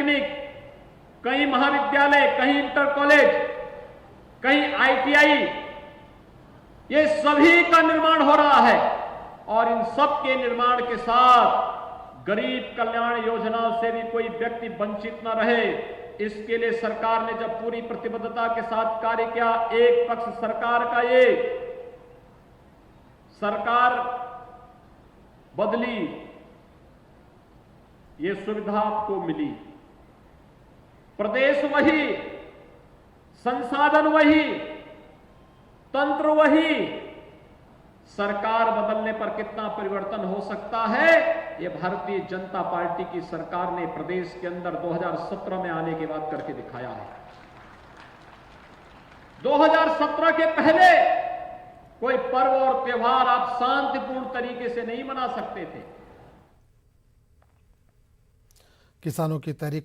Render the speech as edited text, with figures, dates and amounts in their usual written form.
Polytechnic, कहीं महाविद्यालय, कहीं इंटर कॉलेज, कहीं आईटीआई, ये सभी का निर्माण हो रहा है। और इन सब के निर्माण के साथ गरीब कल्याण योजनाओं से भी कोई व्यक्ति वंचित न रहे, इसके लिए सरकार ने जब पूरी प्रतिबद्धता के साथ कार्य किया, एक पक्ष सरकार का ये सरकार बदली, ये सुविधा आपको मिली, प्रदेश वही, संसाधन वही, तंत्र वही, सरकार बदलने पर कितना परिवर्तन हो सकता है, ये भारतीय जनता पार्टी की सरकार ने प्रदेश के अंदर 2017 में आने के बाद करके दिखाया है। 2017 के पहले कोई पर्व और त्योहार आप शांतिपूर्ण तरीके से नहीं मना सकते थे। किसानों की तहरीक